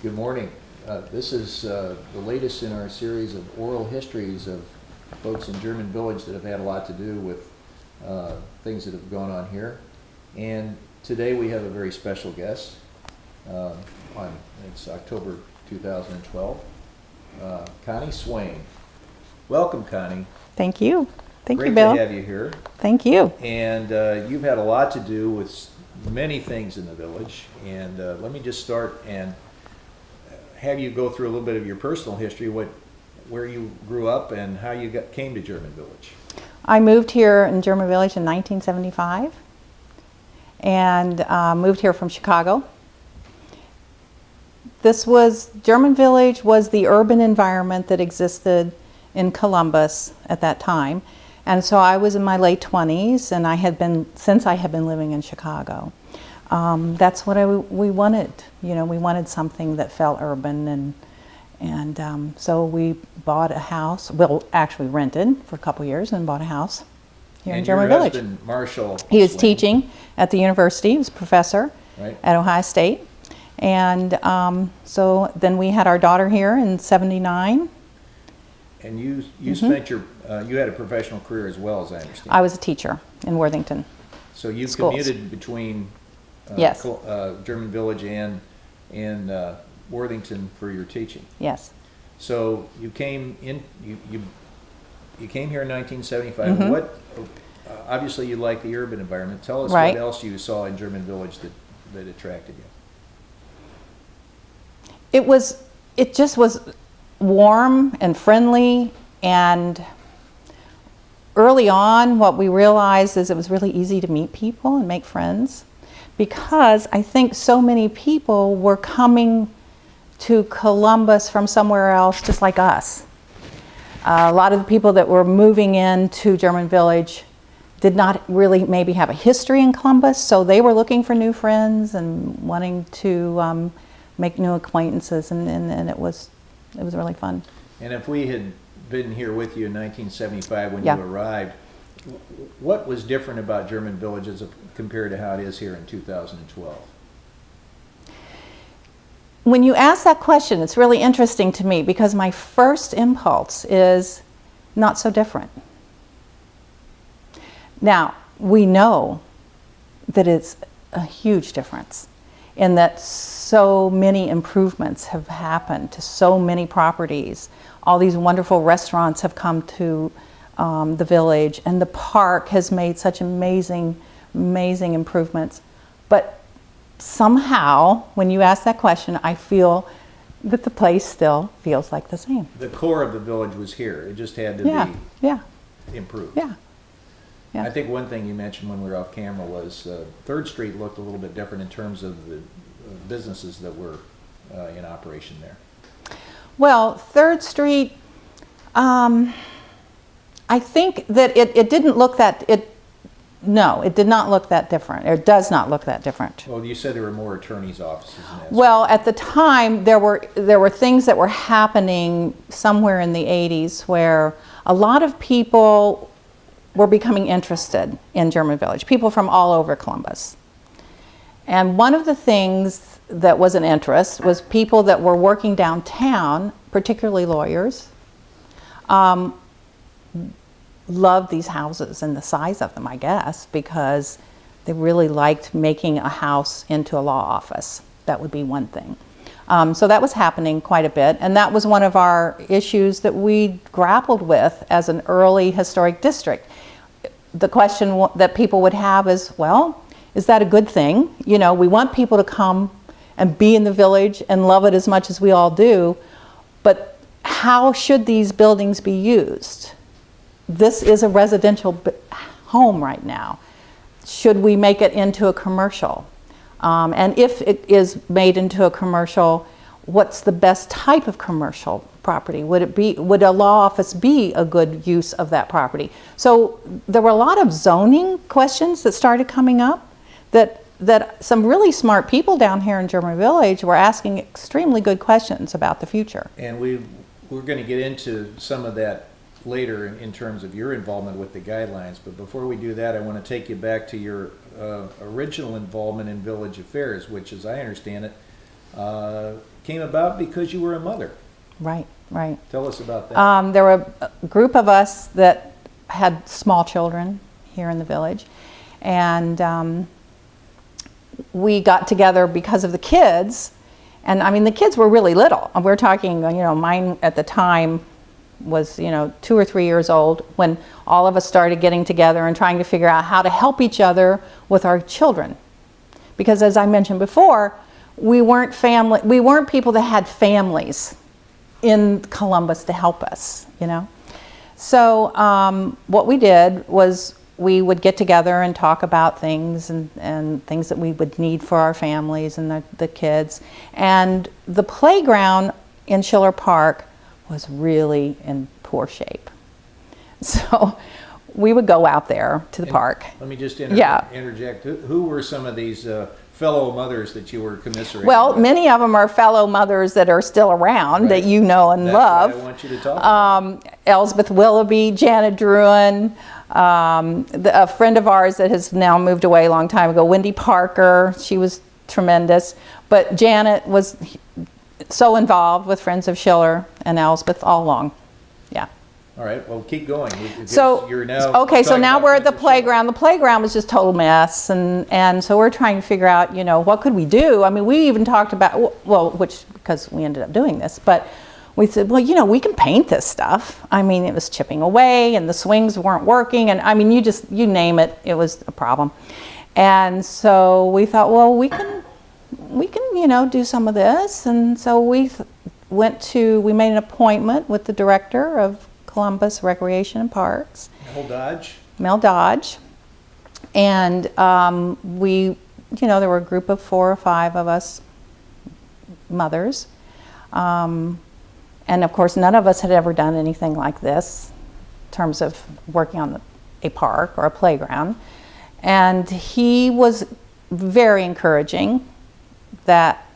Good morning. This is the latest in our series of oral histories of folks in German Village that have had a lot to do with things that have gone on here. And today we have a very special guest. It's October 2012. Connie Swain. Welcome, Connie. Thank you. Thank Great you, Bill. to have you here. Thank you. And you've had a lot to do with many things in the village. And let me just start and have you go through a little bit of your personal history, where you grew up and how you came to German Village. I moved here in German Village in 1975 and moved here from Chicago. German Village was the urban environment that existed in Columbus at that time. And so I was in my late 20s, and I had been living in Chicago. That's what we wanted. You know, we wanted something that felt urban, and so we bought a house. Well, actually rented for a couple years and bought a house here in German Village. And your husband, Marshall He was Swain. teaching at the university. He was a professor at Ohio State. And so then we had our daughter here in '79. And you spent you had a professional career as well, as I understand. I was a teacher in Worthington. So you schools. commuted between Yes. German Village and Worthington for your teaching. Yes. So you came in. You came here in 1975. Mm-hmm. What? Obviously, you like the urban environment. Tell us Right. what else you saw in German Village that attracted you. It just was warm and friendly, and early on what we realized is it was really easy to meet people and make friends, because I think so many people were coming to Columbus from somewhere else just like us. A lot of the people that were moving into German Village did not really maybe have a history in Columbus, so they were looking for new friends and wanting to make new acquaintances, and it was really fun. And if we had been here with you in 1975 when Yeah. you arrived, what was different about German Village compared to how it is here in 2012? When you ask that question, it's really interesting to me, because my first impulse is not so different. Now, we know that it's a huge difference in that so many improvements have happened to so many properties. All these wonderful restaurants have come to the village, and the park has made such amazing improvements. But somehow, when you ask that question, I feel that the place still feels like the same. The core of the village was here. It just had to be improved. Yeah. I think one thing you mentioned when we were off camera was 3rd Street looked a little bit different in terms of the businesses that were in operation there. Well, 3rd Street, I think that it didn't look that, no, it did not look that different. It does not look that different. Well, you said there were more attorneys' offices in that. Well, at the time, there were things that were happening somewhere in the 80s where a lot of people were becoming interested in German Village, people from all over Columbus. And one of the things that was an interest was people that were working downtown, particularly lawyers, loved these houses and the size of them, I guess, because they really liked making a house into a law office. That would be one thing. So that was happening quite a bit, and that was one of our issues that we grappled with as an early historic district. The question that people would have is, well, is that a good thing? You know, we want people to come and be in the village and love it as much as we all do, but how should these buildings be used? This is a residential home right now. Should we make it into a commercial? And if it is made into a commercial, what's the best type of commercial property? Would a law office be a good use of that property? So there were a lot of zoning questions that started coming up that some really smart people down here in German Village were asking extremely good questions about the future. And we're going to get into some of that later in terms of your involvement with the guidelines, but before we do that, I want to take you back to your original involvement in village affairs, which, as I understand it, came about because you were a mother. Right, right. Tell us about that. There were a group of us that had small children here in the village, and we got together because of the kids. And I mean, the kids were really little. We're talking, mine at the time was, 2 or 3 years old when all of us started getting together and trying to figure out how to help each other with our children. Because as I mentioned before, we weren't people that had families in Columbus to help us, So what we did was we would get together and talk about things and things that we would need for our families and the kids. And the playground in Schiller Park was really in poor shape. So we would go out there to the park. Let me just Yeah. interject. Who were some of these fellow mothers that you were commiserating Well, with? many of them are fellow mothers that are still around that you know and That's love. what I want you to talk about. Elizabeth Willoughby, Janet Druin, a friend of ours that has now moved away a long time ago, Wendy Parker. She was tremendous. But Janet was so involved with Friends of Schiller and Elspeth all along. Yeah. All right, well, keep going. So You're now okay, so talking now about we're at the Friends of Schiller. playground. The playground was just total mess, and so we're trying to figure out, what could we do? I mean, we even talked about, because we ended up doing this, but we said, well, we can paint this stuff. I mean, it was chipping away, and the swings weren't working, and I mean, you name it, it was a problem. And so we thought, well, we can, do some of this, and so we made an appointment with the director of Columbus Recreation and Parks, Mel Dodge, and there were a group of 4 or 5 of us mothers, and of course none of us had ever done anything like this in terms of working on a park or a playground, and he was very encouraging that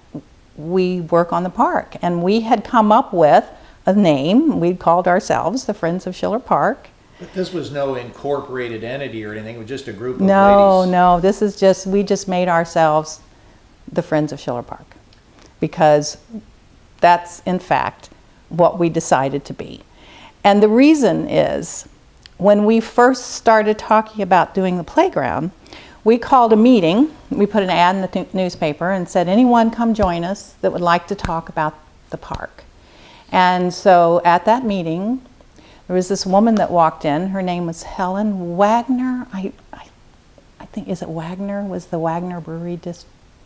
we work on the park, and we had come up with a name. We'd called ourselves the Friends of Schiller Park. But this was no incorporated entity or anything. It was just a group of No, ladies. no. This is we just made ourselves the Friends of Schiller Park because that's in fact what we decided to be. And the reason is when we first started talking about doing the playground, we called a meeting. We put an ad in the newspaper and said, anyone come join us that would like to talk about the park. And so at that meeting, there was this woman that walked in. Her name was Helen Wagner. I think, is it Wagner? Was the Wagner Brewery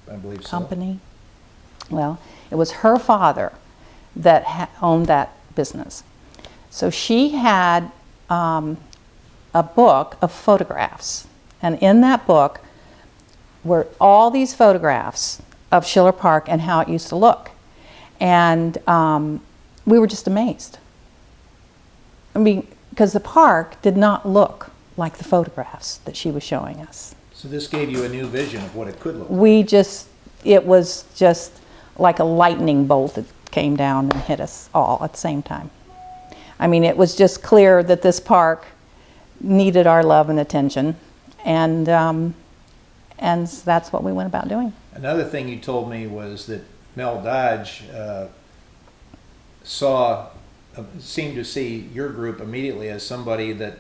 I believe so. company? Well, it was her father that owned that business. So she had a book of photographs. And in that book were all these photographs of Schiller Park and how it used to look. And we were just amazed. I mean, because the park did not look like the photographs that she was showing us. So this gave you a new vision of what it could look like. It was just like a lightning bolt that came down and hit us all at the same time. I mean, it was just clear that this park needed our love and attention, and that's what we went about doing. Another thing you told me was that Mel Dodge seemed to see your group immediately as somebody that,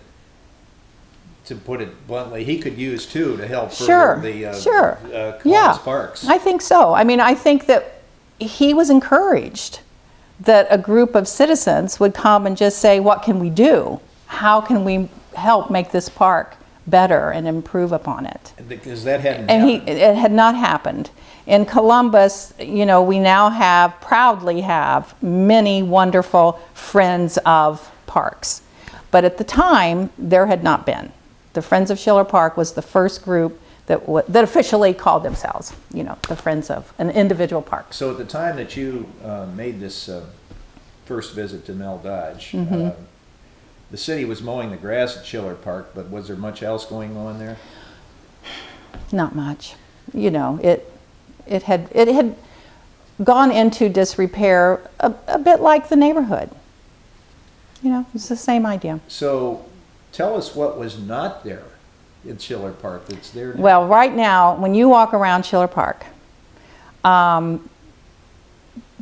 to put it bluntly, he could use too to help further the Columbus Parks. I think so. I mean, I think that he was encouraged that a group of citizens would come and just say, what can we do? How can we help make this park better and improve upon it? Because that hadn't And happened. it had not happened. In Columbus, we now proudly have many wonderful friends of parks. But at the time, there had not been. The Friends of Schiller Park was the first group that officially called themselves, the Friends of an individual park. So at the time that you made this first visit to Mel Dodge, the city was mowing the grass at Schiller Park, but was there much else going on there? Not much. It had gone into disrepair a bit like the neighborhood. It's the same idea. So tell us what was not there in Schiller Park that's there now. Well, right now, when you walk around Schiller Park,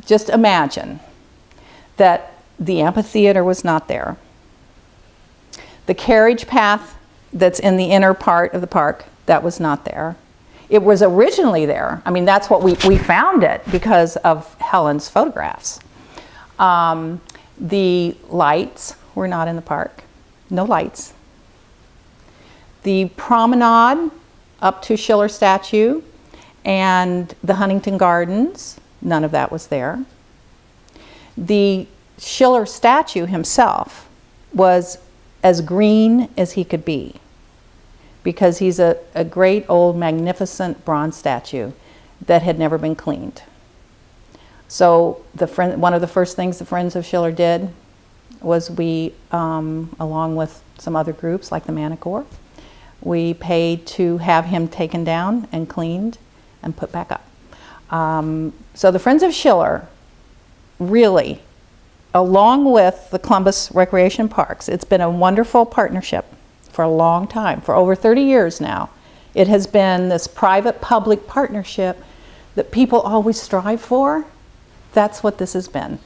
just imagine that the amphitheater was not there. The carriage path that's in the inner part of the park, that was not there. It was originally there. I mean, that's what we found it because of Helen's photographs. The lights were not in the park. No lights. The promenade up to Schiller statue and the Huntington Gardens, none of that was there. The Schiller statue himself was as green as he could be, because he's a great old magnificent bronze statue that had never been cleaned. So one of the first things the Friends of Schiller did was we, along with some other groups like the Manicore, we paid to have him taken down and cleaned and put back up. So the Friends of Schiller really, along with the Columbus Recreation Parks, it's been a wonderful partnership for a long time, for over 30 years now. It has been this private-public partnership that people always strive for. That's what this has been.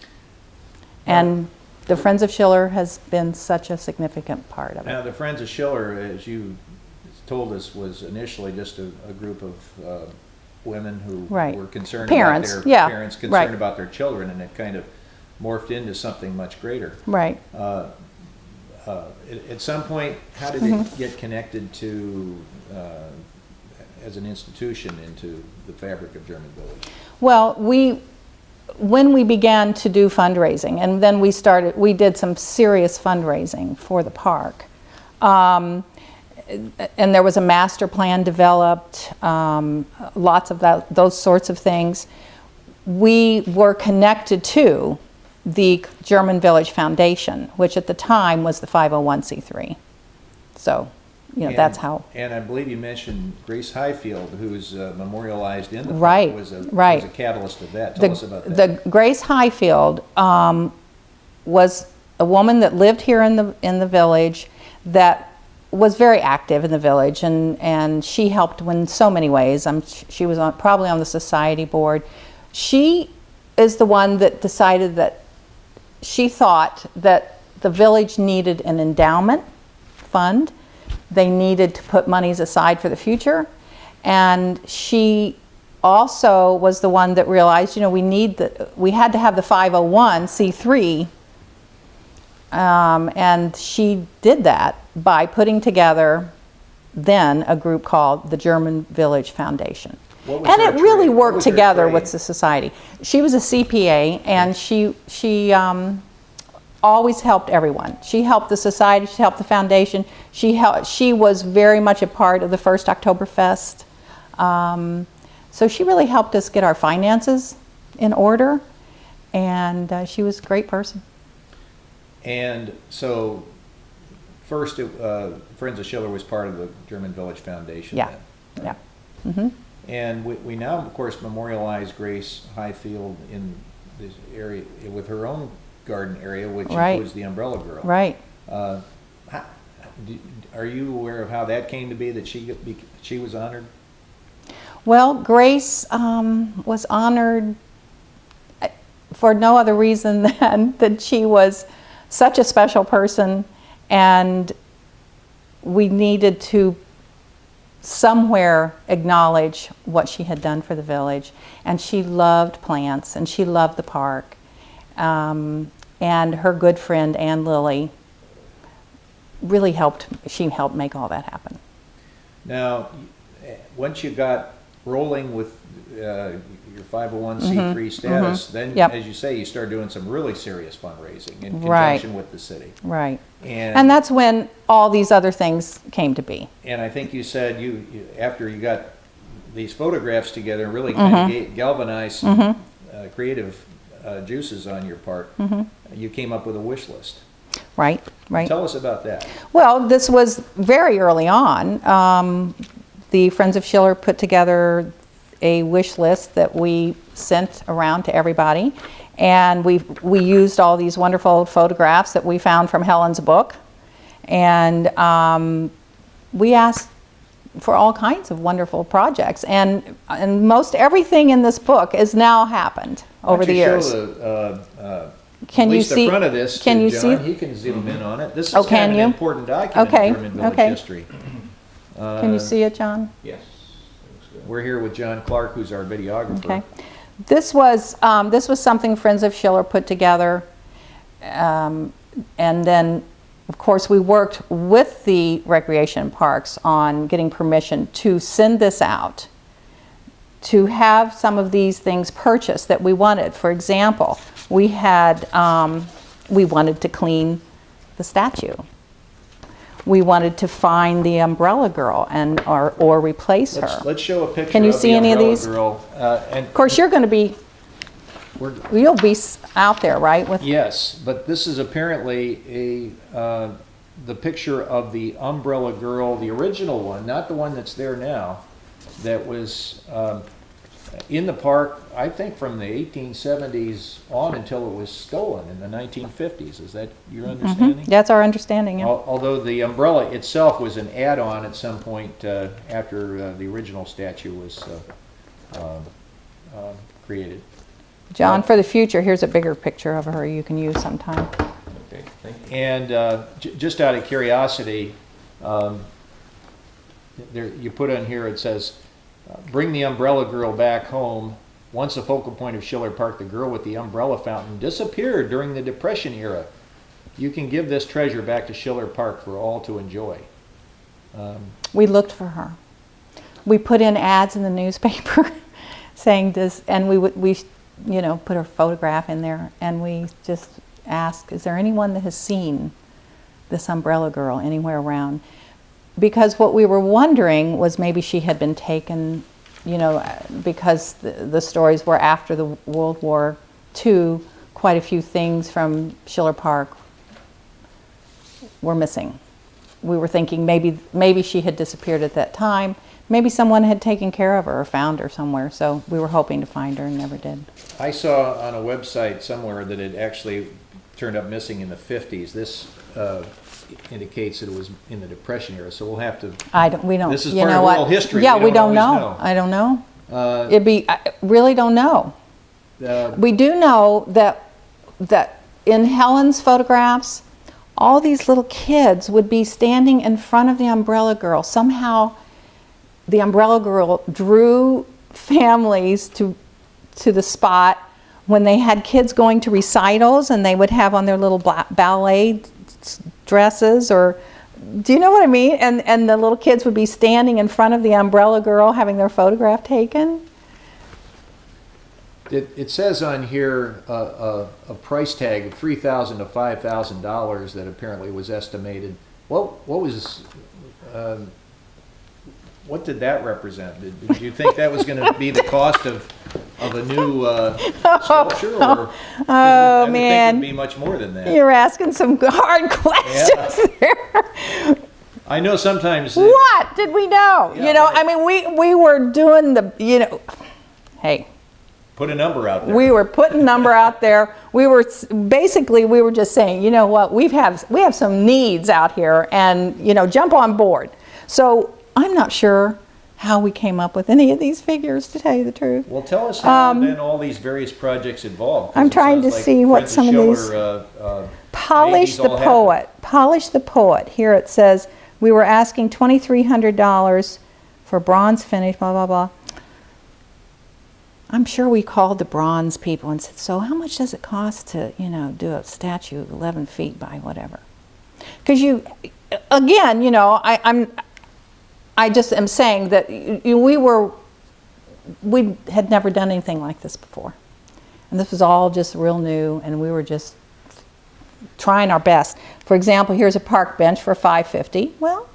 And the Friends of Schiller has been such a significant part of it. Now, the Friends of Schiller, as you told us, was initially just a group of women who were concerned parents, about their parents, concerned about their children, and it kind of morphed into something much greater. Right. At some point, how did it get connected to, as an institution, into the fabric of German Village? Well, when we began to do fundraising, and then we did some serious fundraising for the park. And there was a master plan developed, lots of those sorts of things. We were connected to the German Village Foundation, which at the time was the 501c3. So, that's how. And I believe you mentioned Grace Highfield, who's memorialized in the park, was a catalyst of that. Tell us about that. The Grace Highfield was a woman that lived here in the village, that was very active in the village, and she helped in so many ways. She was probably on the society board. She is the one that decided that she thought that the village needed an endowment fund. They needed to put monies aside for the future. And she also was the one that realized, we had to have the 501c3. And she did that by putting together then a group called the German Village Foundation. And it really worked together with the society. She was a CPA, and she always helped everyone. She helped the society, she helped the foundation. She was very much a part of the first Oktoberfest. So she really helped us get our finances in order, and she was a great person. And so, first, Friends of Schiller was part of the German Village Foundation. Yeah, then, right? Yeah. Mm-hmm. And we now, of course, memorialize Grace Highfield in this area with her own garden area, which includes the Umbrella Girl. Right. Are you aware of how that came to be, that she was honored? Well, Grace was honored for no other reason than that she was such a special person, and we needed to somewhere acknowledge what she had done for the village. And she loved plants, and she loved the park. And her good friend Ann Lilly really helped make all that happen. Now, once you got rolling with your 501c3 status, then, as you say, you started doing some really serious fundraising in conjunction with the city. Right. And that's when all these other things came to be. And I think you said after you got these photographs together, really kind of galvanized some creative juices on your part, you came up with a wish list. Right. Tell us about that. Well, this was very early on. The Friends of Schiller put together a wish list that we sent around to everybody, and we used all these wonderful photographs that we found from Helen's book, and we asked for all kinds of wonderful projects, and most everything in this book has now happened. over the years. Why don't you show Can at you least see? the front of this Can to you John? see? He can zoom in on it. This is Oh, kind can of an you? important document Okay, in German village okay. history. Can you see it, John? Yes. Looks good. We're here with John Clark, who's our videographer. Okay. This was something Friends of Schiller put together, and then, of course, we worked with the Recreation Parks on getting permission to send this out, to have some of these things purchased that we wanted. For example, we wanted to clean the statue. We wanted to find the Umbrella Girl or replace her. Let's show a picture Can you of see the any of Umbrella these? Girl. And Of course, you're going to be, you'll be out there, right? With yes, but this is apparently the picture of the Umbrella Girl, the original one, not the one that's there now, that was in the park, I think from the 1870s on until it was stolen in the 1950s. Is that your understanding? That's our understanding. Yeah. Although the umbrella itself was an add-on at some point after the original statue was created. John, for the future, here's a bigger picture of her you can use sometime. Okay, thank you. And just out of curiosity, you put on here, it says, bring the Umbrella Girl back home. Once a focal point of Schiller Park, the girl with the umbrella fountain disappeared during the Depression era. You can give this treasure back to Schiller Park for all to enjoy. We looked for her. We put in ads in the newspaper saying this, and we put her photograph in there, and we just asked, is there anyone that has seen this Umbrella Girl anywhere around? Because what we were wondering was maybe she had been taken, because the stories were after the World War II, quite a few things from Schiller Park were missing. We were thinking maybe she had disappeared at that time. Maybe someone had taken care of her or found her somewhere. So we were hoping to find her and never did. I saw on a website somewhere that it actually turned up missing in the 50s. This indicates that it was in the Depression era, so we'll have to. We don't. This is you part know of what? oral history. Yeah, we don't always know. I don't know. Uh, I really don't know. We do know that in Helen's photographs, all these little kids would be standing in front of the Umbrella Girl. Somehow, the Umbrella Girl drew families to the spot when they had kids going to recitals, and they would have on their little ballet dresses, or do you know what I mean? And the little kids would be standing in front of the Umbrella Girl having their photograph taken. It says on here a price tag of $3,000 to $5,000 that apparently was estimated. What did that represent? Did you think that was going to be the cost of a new sculpture? Or, I would man, think it'd be much more than that. You're asking some hard questions there. I know sometimes. What did we know? Yeah, right. I mean, we were doing hey. Put a number out there. We were putting a number out there. We were just saying, you know what, we have some needs out here, and jump on board. So I'm not sure how we came up with any of these figures, to tell you the truth. Well, tell us how then all these various projects involved. I'm trying to see what some of these. Polish the Poet. Polish the Poet. Here it says we were asking $2,300 for bronze finish. Blah blah blah. I'm sure we called the bronze people and said, so how much does it cost to, do a statue 11 feet by whatever? Because I just am saying that we had never done anything like this before. And this was all just real new, and we were just trying our best. For example, here's a park bench for $550. Well,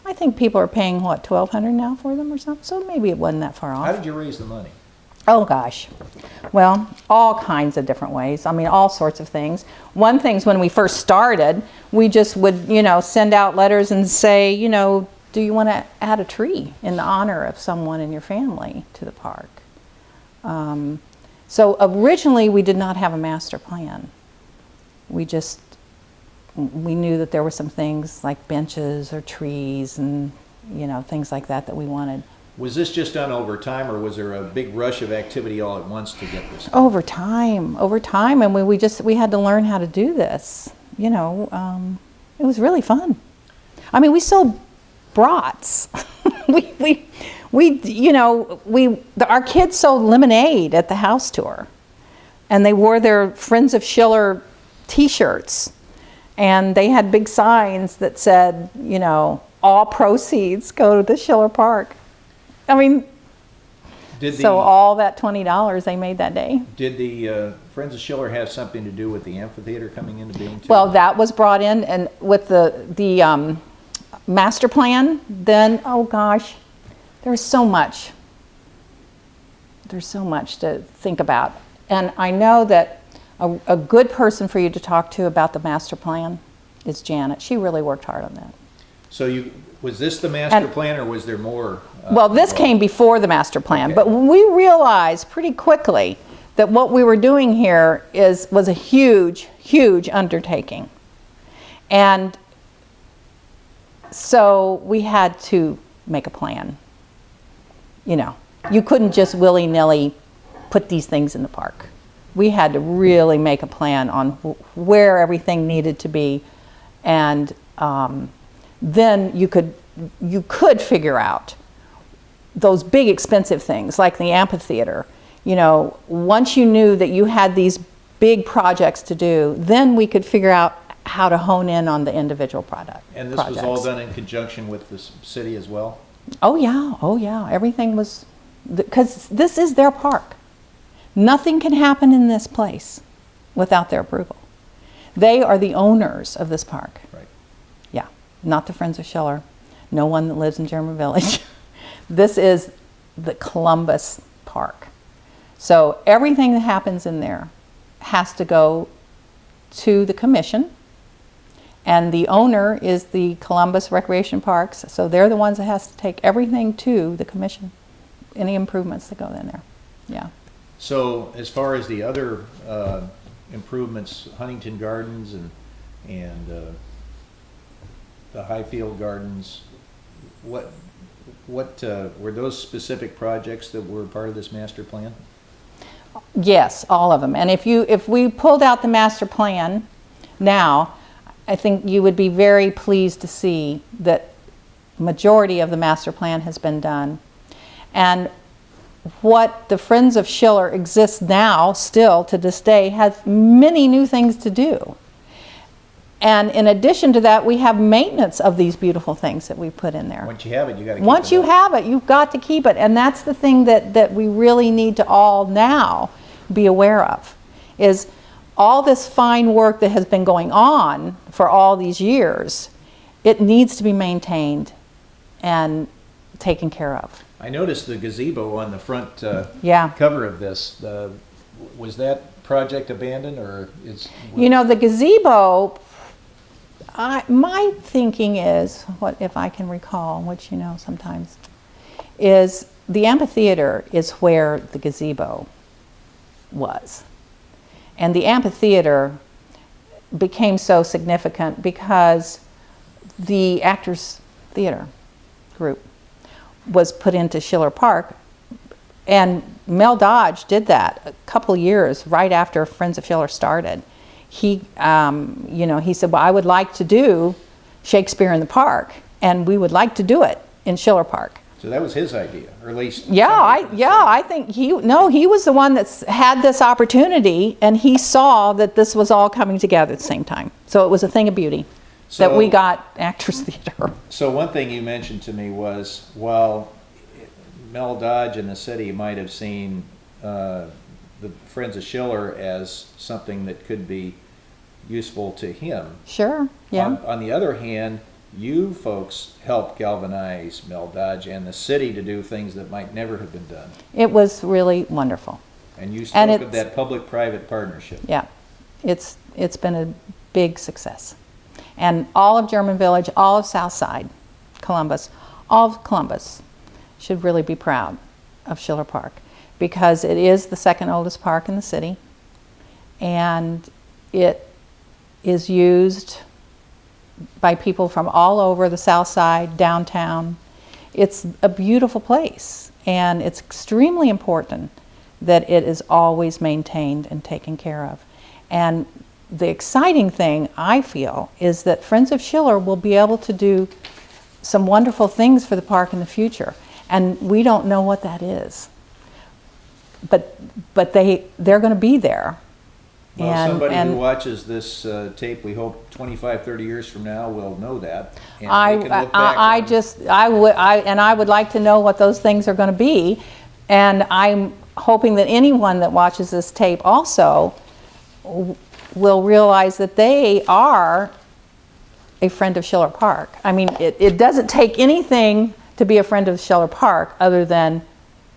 I think people are paying, what, $1,200 now for them or something? So maybe it wasn't that far off. How did you raise the money? Oh gosh, well, all kinds of different ways. I mean, all sorts of things. One thing's when we first started, we just would, send out letters and say, do you want to add a tree in honor of someone in your family to the park? So originally we did not have a master plan. We knew that there were some things like benches or trees and, things like that we wanted. Was this just done over time, or was there a big rush of activity all at once to get this? Over time, and we had to learn how to do this. You know, it was really fun. I mean, we sold brats. Our kids sold lemonade at the house tour, and they wore their Friends of Schiller T-shirts, and they had big signs that said, you know, all proceeds go to the Schiller Park. I mean, so all that $20 they made that day. Did the Friends of Schiller have something to do with the amphitheater coming into being too? Well, that was brought in, and with the master plan, then, oh gosh, there's so much. There's so much to think about. And I know that a good person for you to talk to about the master plan is Janet. She really worked hard on that. So was this the master plan, or was there more? Well, this came before the master plan, Okay. but we realized pretty quickly that what we were doing here was a huge, huge undertaking. And so we had to make a plan. You know, you couldn't just willy-nilly put these things in the park. We had to really make a plan on where everything needed to be, and then you could figure out those big expensive things like the amphitheater. You know, once you knew that you had these big projects to do, then we could figure out how to hone in on the individual projects. And this was all done in conjunction with the city as well? Oh yeah, everything was, because this is their park. Nothing can happen in this place without their approval. They are the owners of this park. Right. Yeah, not the Friends of Schiller, no one that lives in German Village. This is the Columbus Park. So everything that happens in there has to go to the commission, and the owner is the Columbus Recreation Parks, so they're the ones that has to take everything to the commission, any improvements that go in there. Yeah. So as far as the other improvements, Huntington Gardens and the Highfield Gardens, what were those specific projects that were part of this master plan? Yes, all of them. And if we pulled out the master plan now, I think you would be very pleased to see that majority of the master plan has been done. And what the Friends of Schiller exists now, still to this day, has many new things to do. And in addition to that, we have maintenance of these beautiful things that we put in there. Once you have it, you got to keep it. Once you have it, you've got to keep it. And that's the thing that we really need to all now be aware of, is all this fine work that has been going on for all these years, it needs to be maintained and taken care of. I noticed the gazebo on the front Yeah. cover of this. Was that project abandoned, or is? You know, the gazebo, my thinking is, what if I can recall, which you know sometimes, is the amphitheater is where the gazebo was. And the amphitheater became so significant because the Actors Theater group was put into Schiller Park, and Mel Dodge did that a couple years right after Friends of Schiller started. He said, well, I would like to do Shakespeare in the Park, and we would like to do it in Schiller Park. So that was his idea, or at least. I think he was the one that's had this opportunity, and he saw that this was all coming together at the same time. So it was a thing of beauty that we got Actors Theater. So one thing you mentioned to me was, while Mel Dodge and the city might have seen the Friends of Schiller as something that could be useful to him. Sure, yeah. On the other hand, you folks helped galvanize Mel Dodge and the city to do things that might never have been done. It was really wonderful. And you spoke of that public-private partnership. Yeah, it's been a big success. And all of German Village, all of Southside, Columbus, all of Columbus should really be proud of Schiller Park, because it is the second oldest park in the city, and it is used by people from all over the South Side, downtown. It's a beautiful place, and it's extremely important that it is always maintained and taken care of. And the exciting thing, I feel, is that Friends of Schiller will be able to do some wonderful things for the park in the future. And we don't know what that is. But they're going to be there. Well, somebody who watches this tape, we hope 25, 30 years from now will know that. And they can look back I would like to know what those things are going to be. And I'm hoping that anyone that watches this tape also will realize that they are a friend of Schiller Park. I mean, it doesn't take anything to be a friend of Schiller Park other than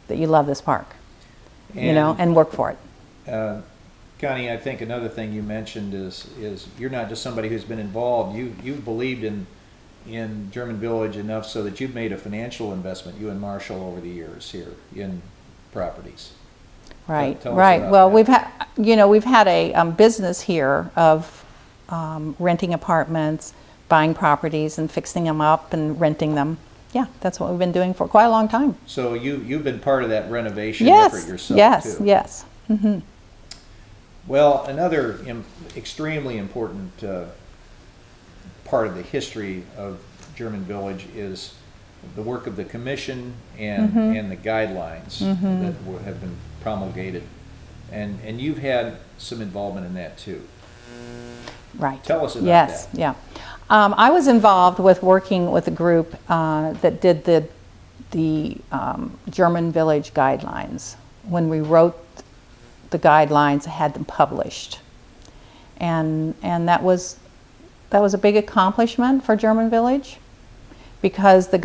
that you love this park, and work for it. Connie, I think another thing you mentioned is you're not just somebody who's been involved. You've believed in German Village enough so that you've made a financial investment, you and Marshall, over the years here in properties. Right, Tell us right. about Well, that. we've had a business here of renting apartments, buying properties, and fixing them up and renting them. Yeah, that's what we've been doing for quite a long time. So you've been part of that renovation effort yourself, yes, too. Yes. Mm-hmm. Well, another extremely important part of the history of German Village is the work of the commission and the guidelines that have been promulgated. And you've had some involvement in that too. Right. Tell us about that. Yeah. I was involved with working with a group that did the German Village guidelines. When we wrote the guidelines, had them published, and that was a big accomplishment for German Village, because the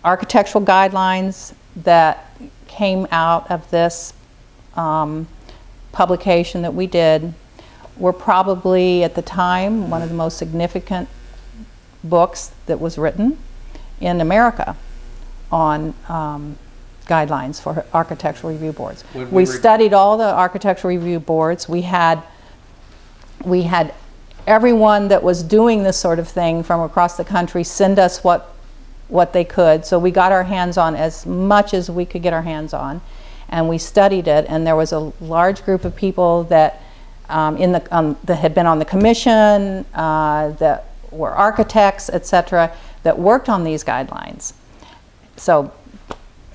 architectural guidelines that came out of this publication that we did were probably at the time one of the most significant books that was written in America on guidelines for architectural review boards. We studied all the architectural review boards. We had everyone that was doing this sort of thing from across the country send us what they could. So we got our hands on as much as we could get our hands on, and we studied it. And there was a large group of people that that had been on the commission, that were architects, etc., that worked on these guidelines. So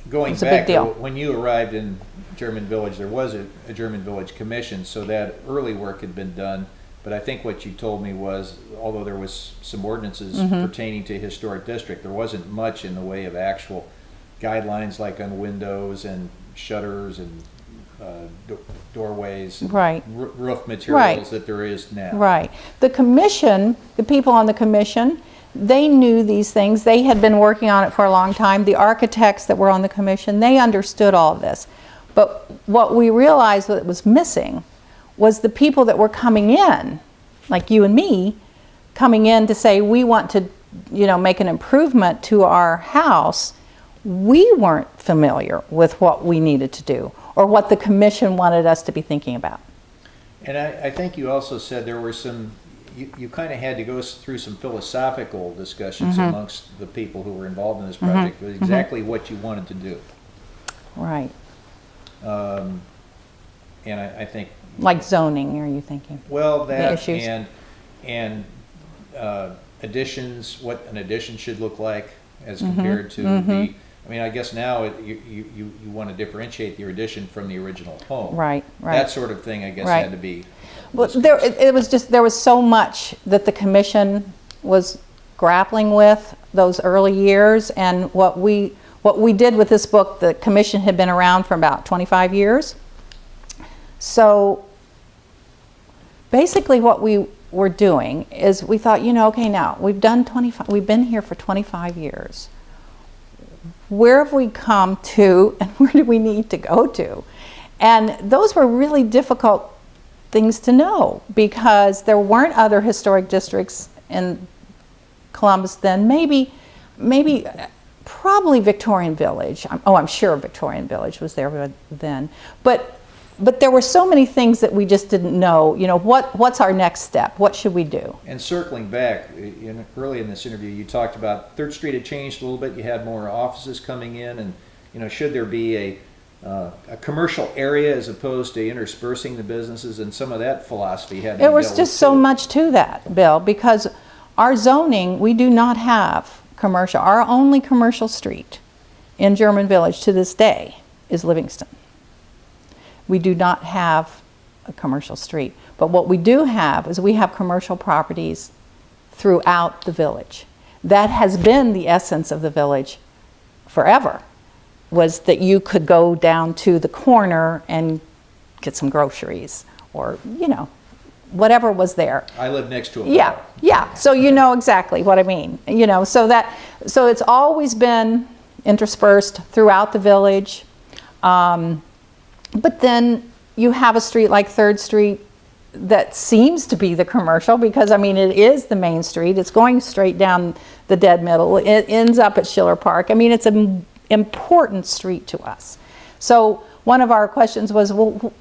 going it's a back, big deal. when you arrived in German Village, there was a German Village Commission, so that early work had been done. But I think what you told me was, although there was some ordinances pertaining to historic district, there wasn't much in the way of actual guidelines like on windows and shutters and doorways, and Right. roof materials Right. that there is now. Right. The commission, the people on the commission, they knew these things. They had been working on it for a long time. The architects that were on the commission, they understood all of this. But what we realized that was missing was the people that were coming in, like you and me, coming in to say, we want to, make an improvement to our house. We weren't familiar with what we needed to do or what the commission wanted us to be thinking about. And I think you also said there were some, you kind of had to go through some philosophical discussions amongst the people who were involved in this project, with exactly what you wanted to do. Right. And I think... Like zoning, are you thinking? Well, that issues? and additions, what an addition should look like as compared to the... I mean, I guess now you want to differentiate your addition from the original home. Right, right. That sort of thing, I guess, Right. had to be... Well, there was so much that the commission was grappling with those early years, and what we did with this book, the commission had been around for about 25 years. So basically what we were doing is we thought, okay, now we've been here for 25 years. Where have we come to, and where do we need to go to? And those were really difficult things to know, because there weren't other historic districts in Columbus then. Probably Victorian Village. I'm sure Victorian Village was there then. But but there were so many things that we just didn't know. You know, what's our next step? What should we do? And circling back, early in this interview, you talked about 3rd Street had changed a little bit. You had more offices coming in, and should there be a commercial area as opposed to interspersing the businesses, and some of that philosophy had to be There was dealt just with so too. much to that, Bill, because our zoning, we do not have commercial. Our only commercial street in German Village to this day is Livingston. We do not have a commercial street. But what we do have is we have commercial properties throughout the village. That has been the essence of the village forever, was that you could go down to the corner and get some groceries or, whatever was there. I live next to a Yeah, bar. yeah. So you know exactly what I mean. So it's always been interspersed throughout the village. But then you have a street like 3rd Street that seems to be the commercial, because it is the main street. It's going straight down the dead middle. It ends up at Schiller Park. It's an important street to us. So one of our questions was, well,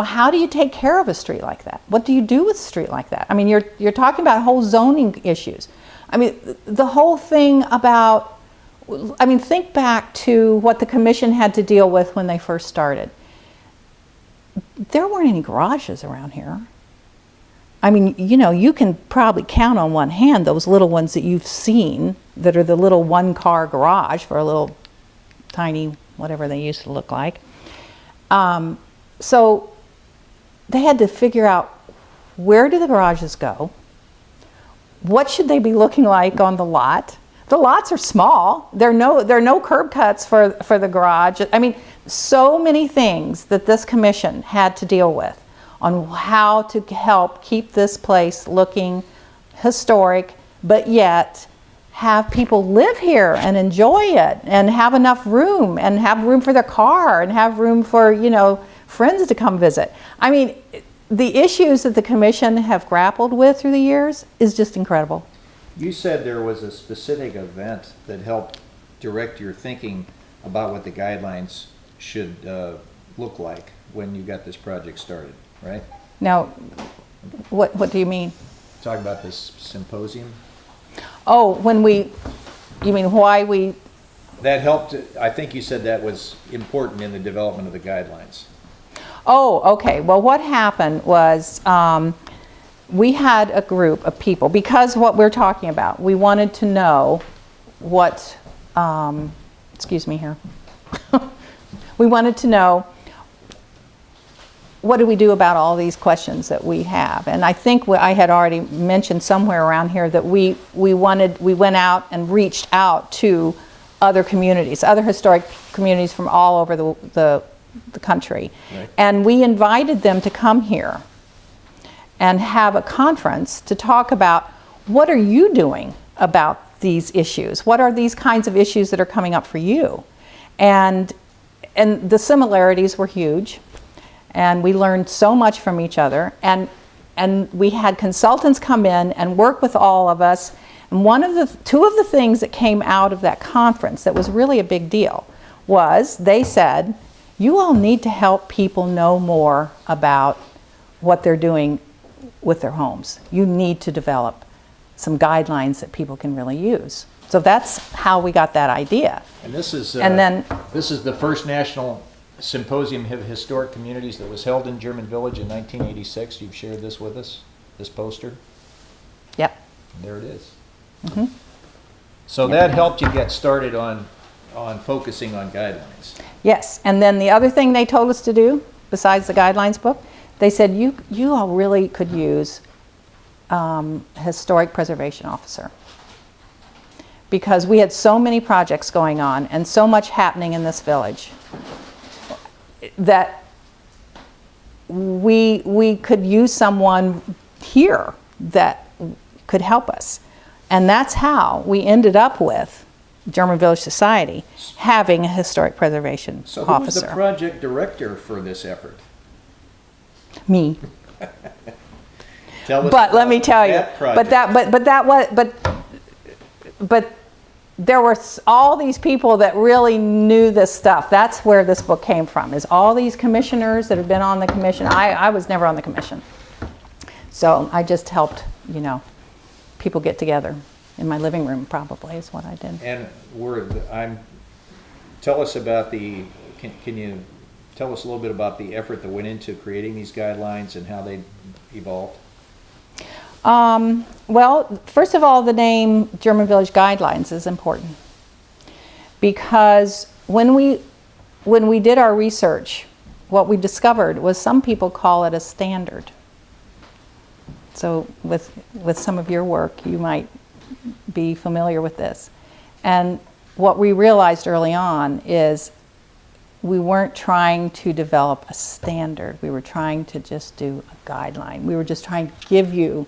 how do you take care of a street like that? What do you do with a street like that? You're talking about whole zoning issues. The whole thing about, think back to what the commission had to deal with when they first started. There weren't any garages around here. You can probably count on one hand those little ones that you've seen that are the little 1-car garage for a little tiny, whatever they used to look like. So they had to figure out, where do the garages go? What should they be looking like on the lot? The lots are small. There are no curb cuts for the garage. So many things that this commission had to deal with on how to help keep this place looking historic, but yet have people live here and enjoy it and have enough room and have room for their car and have room for, friends to come visit. The issues that the commission have grappled with through the years is just incredible. You said there was a specific event that helped direct your thinking about what the guidelines should look like when you got this project started, right? Now, what do you mean? Talk about this symposium. Oh, you mean why we... That helped, I think you said that was important in the development of the guidelines. Oh, okay. Well, what happened was we had a group of people, because what we're talking about, we wanted to know what, excuse me here. We wanted to know, what do we do about all these questions that we have? And I think I had already mentioned somewhere around here that we went out and reached out to other communities, other historic communities from all over the country. Right. And we invited them to come here and have a conference to talk about, what are you doing about these issues? What are these kinds of issues that are coming up for you? And the similarities were huge, and we learned so much from each other, and we had consultants come in and work with all of us. And two of the things that came out of that conference that was really a big deal was, they said, you all need to help people know more about what they're doing with their homes. You need to develop some guidelines that people can really use. So that's how we got that idea. And this is this is the first national symposium of historic communities that was held in German Village in 1986. You've shared this with us, this poster. Yep. And there it is. Mm-hmm. So that helped you get started on focusing on guidelines. Yes, and then the other thing they told us to do, besides the guidelines book, they said you all really could use historic preservation officer, because we had so many projects going on and so much happening in this village that we could use someone here that could help us. And that's how we ended up with German Village Society having a historic preservation officer. So who was the project director for this effort? Me. Tell us But let me tell you, that project. but there were all these people that really knew this stuff. That's where this book came from, is all these commissioners that have been on the commission. I was never on the commission. So I just helped, people get together. In my living room, probably, is what I did. And tell us about can you tell us a little bit about the effort that went into creating these guidelines and how they evolved? Well, first of all, the name German Village Guidelines is important, because when we did our research, what we discovered was some people call it a standard. So with some of your work, you might be familiar with this. And what we realized early on is we weren't trying to develop a standard. We were trying to just do a guideline. We were just trying to give you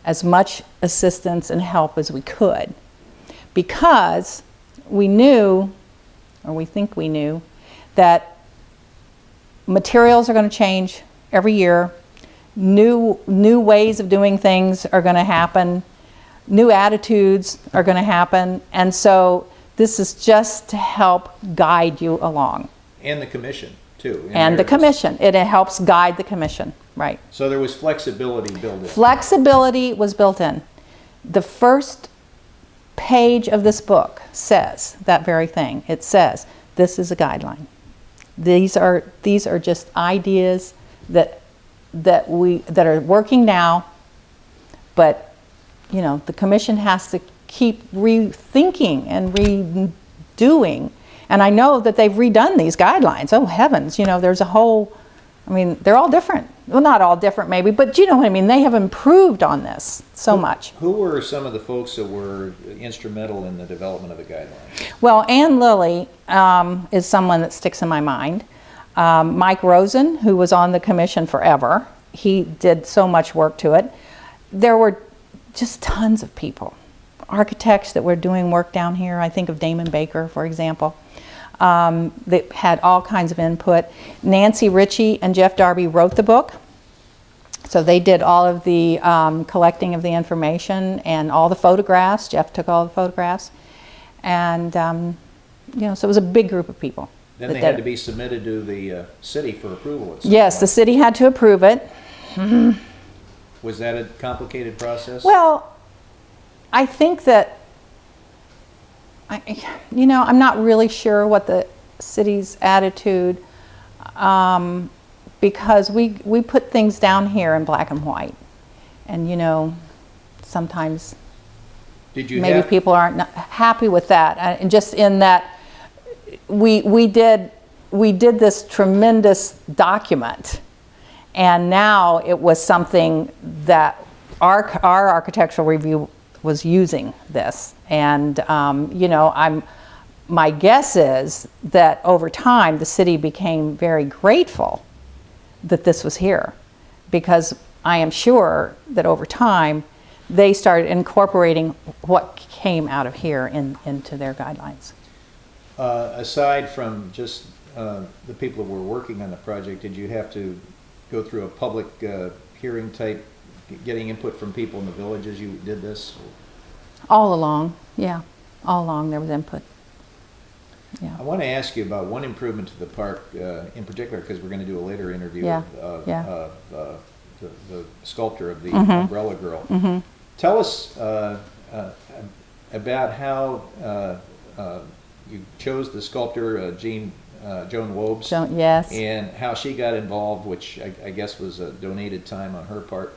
as much assistance and help as we could, because we knew, or we think we knew, that materials are going to change every year. New ways of doing things are going to happen. New attitudes are going to happen. And so this is just to help guide you along. And the commission, too. And the commission. It helps guide the commission, right. So there was flexibility built in. Flexibility was built in. The first page of this book says that very thing. It says, this is a guideline. These are just ideas that are working now, but the commission has to keep rethinking and redoing. And I know that they've redone these guidelines. Oh heavens, there's a whole, they're all different. Well, not all different maybe, but you know what I mean. They have improved on this so much. Who were some of the folks that were instrumental in the development of the guidelines? Well, Ann Lilly is someone that sticks in my mind. Mike Rosen, who was on the commission forever, he did so much work to it. There were just tons of people. Architects that were doing work down here. I think of Damon Baker, for example. That had all kinds of input. Nancy Ritchie and Jeff Darby wrote the book. So they did all of the collecting of the information and all the photographs. Jeff took all the photographs. And, so it was a big group of people. Then they had to be submitted to the city for approval. Yes, the city had to approve it. Was that a complicated process? Well, I think that, I'm not really sure what the city's attitude, because we put things down here in black and white. And, sometimes maybe people aren't happy with that. And just in that we did this tremendous document, and now it was something that our architectural review was using this. And my guess is that over time the city became very grateful that this was here, because I am sure that over time they started incorporating what came out of here into their guidelines. Aside from just the people that were working on the project, did you have to go through a public hearing type, getting input from people in the village as you did this? All along, yeah. All along there was input. Yeah. I want to ask you about one improvement to the park in particular, because we're going to do a later interview of the sculptor of the Umbrella Girl. Mm-hmm. Tell us about how you chose the sculptor, Joan Wobes. Yes. And how she got involved, which I guess was a donated time on her part.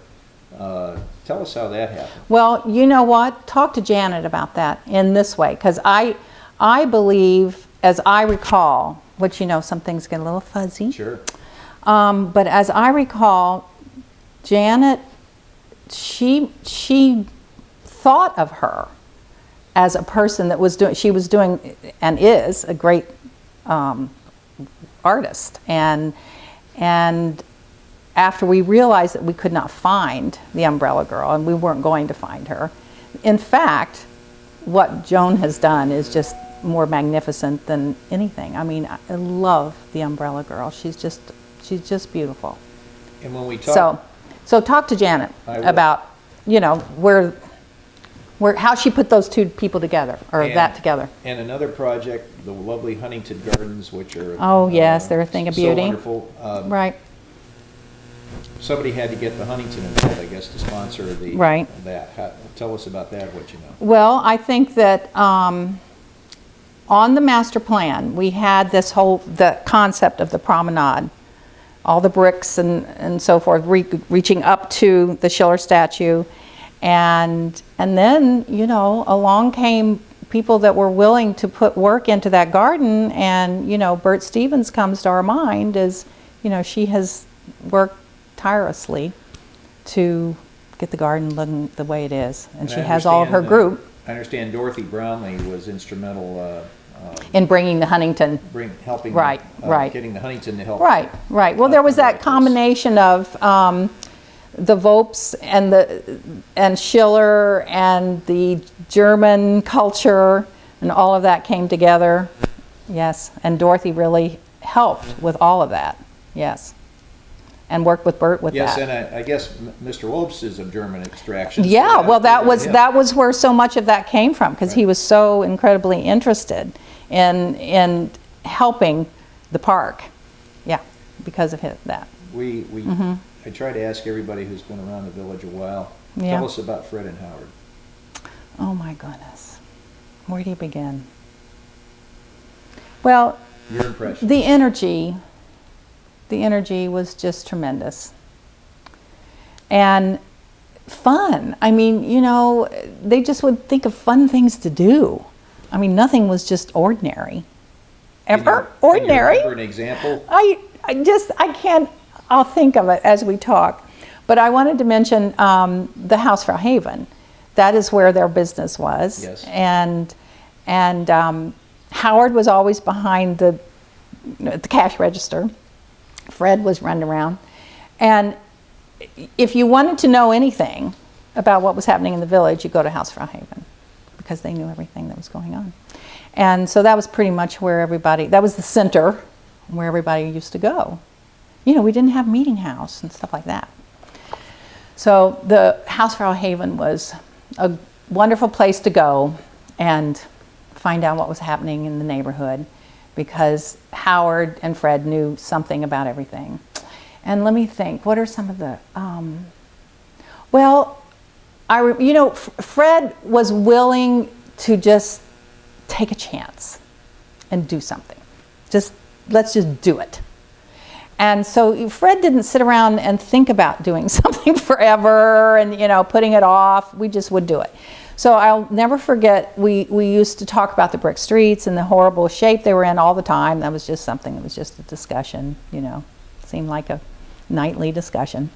Tell us how that happened. Well, you know what? Talk to Janet about that in this way, because I believe, as I recall, which some things get a little fuzzy. Sure. But as I recall, Janet, she thought of her as a person that was doing and is a great artist, and after we realized that we could not find the Umbrella Girl and we weren't going to find her, in fact, what Joan has done is just more magnificent than anything. I love the Umbrella Girl. She's just beautiful. And when we talk, so talk to Janet about where how she put those two people together, or that together. And another project, the lovely Huntington Gardens, which are Oh, yes, they're a thing of beauty. So wonderful. Right. Somebody had to get the Huntington involved, I guess, to sponsor that. Tell us about that, what you know. Well, I think that on the master plan, we had the concept of the promenade, all the bricks and so forth, reaching up to the Schiller statue. And then, along came people that were willing to put work into that garden. And, Bert Stevens comes to our mind as, she has worked tirelessly to get the garden looking the way it is. And she has all of her group. I understand Dorothy Brownlee was instrumental in bringing the Huntington. Helping right. Getting the Huntington to help. Right. Well, there was that combination of the Vopes and Schiller and the German culture and all of that came together. Yes, and Dorothy really helped with all of that. Yes. And worked with Bert with that. Yes, and I guess Mr. Lopes is of German extraction. Yeah, well, that was where so much of that came from, because he was so incredibly interested in helping the park. Yeah, because of that. I try to ask everybody who's been around the village a while. Yeah. Tell us about Fred and Howard. Oh my goodness, where do you begin? Well, Your impression. The energy was just tremendous. And fun. I mean, they just would think of fun things to do. I mean, nothing was just ordinary. Ordinary. Can you remember an example? I can't, I'll think of it as we talk. But I wanted to mention the Hausfrau Haven. That is where their business was. Yes. And Howard was always behind the cash register. Fred was running around. And if you wanted to know anything about what was happening in the village, you go to Hausfrau Haven, because they knew everything that was going on. And so that was pretty much where that was the center where everybody used to go. We didn't have meeting house and stuff like that. So the Hausfrau Haven was a wonderful place to go and find out what was happening in the neighborhood, because Howard and Fred knew something about everything. And let me think, what are some of the, Fred was willing to just take a chance and do something. Let's just do it. And so Fred didn't sit around and think about doing something forever and, putting it off. We just would do it. So I'll never forget, we used to talk about the brick streets and the horrible shape they were in all the time. That was just something, it was just a discussion, seemed like a nightly discussion.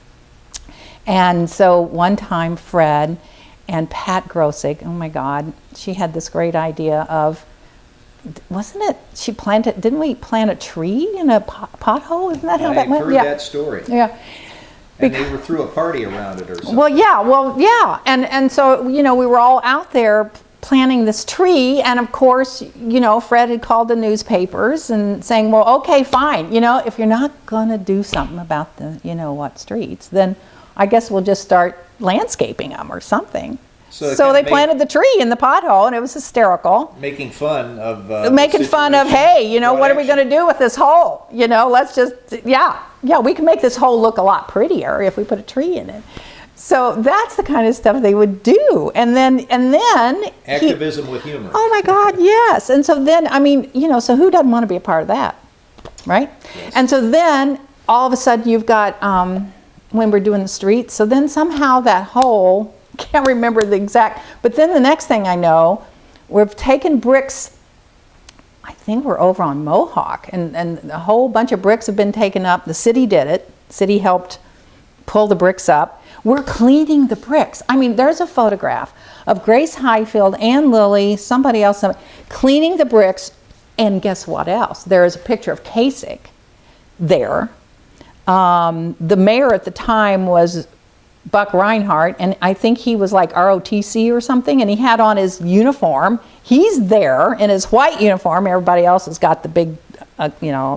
And so one time Fred and Pat Grossig, oh my God, she had this great idea of, didn't we plant a tree in a pothole? Isn't that how that went? I've heard that story. Yeah. And they threw a party around it or something. Well, yeah. And so, we were all out there planting this tree. And of course, Fred had called the newspapers and saying, well, okay, fine. If you're not going to do something about the, what streets, then I guess we'll just start landscaping them or something. So they planted the tree in the pothole, and it was hysterical. Making fun of hey, what are we going to do with this hole? Let's just, we can make this hole look a lot prettier if we put a tree in it. So that's the kind of stuff they would do. And then activism with humor. Oh my God, yes. And so then, so who doesn't want to be a part of that, right? Yes. And so then all of a sudden you've got, when we're doing the streets, so then somehow that hole, can't remember the exact, but then the next thing I know, we've taken bricks, I think we're over on Mohawk, and a whole bunch of bricks have been taken up. The city did it. City helped pull the bricks up. We're cleaning the bricks. There's a photograph of Grace Highfield, Ann Lilly, somebody else, cleaning the bricks, and guess what else? There is a picture of Kasich there. The mayor at the time was Buck Reinhardt, and I think he was like ROTC or something, and he had on his uniform. He's there in his white uniform. Everybody else has got the big,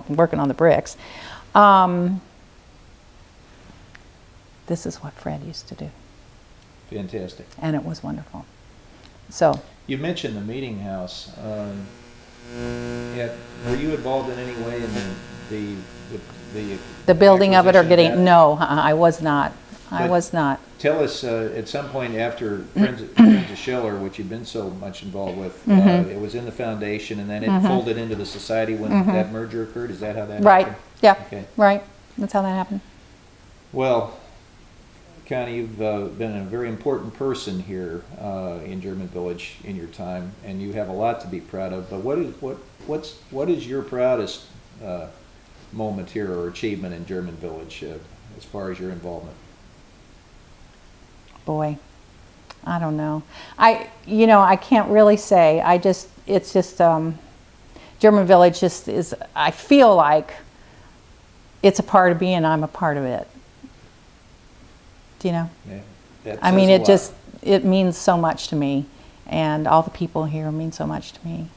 working on the bricks. This is what Fred used to do. Fantastic. And it was wonderful. So, You mentioned the meeting house. Were you involved in any way in the building of it or acquisition getting, that? no, I was not. I But- was not. Tell us, at some point after Friends of Schiller, which you've been so much involved with, it was in the foundation and then it folded into the society when that merger occurred? Is that how that Right, happened? yeah, Okay. right. That's how that happened. Well, Connie, you've been a very important person here in German Village in your time, and you have a lot to be proud of. But what is your proudest moment here or achievement in German Village as far as your involvement? Boy, I don't know. I can't really say. It's just, German Village just is, I feel like it's a part of me and I'm a part of it. Do you know? Yeah, that I mean, says a lot. it means so much to me, and all the people here mean so much to me.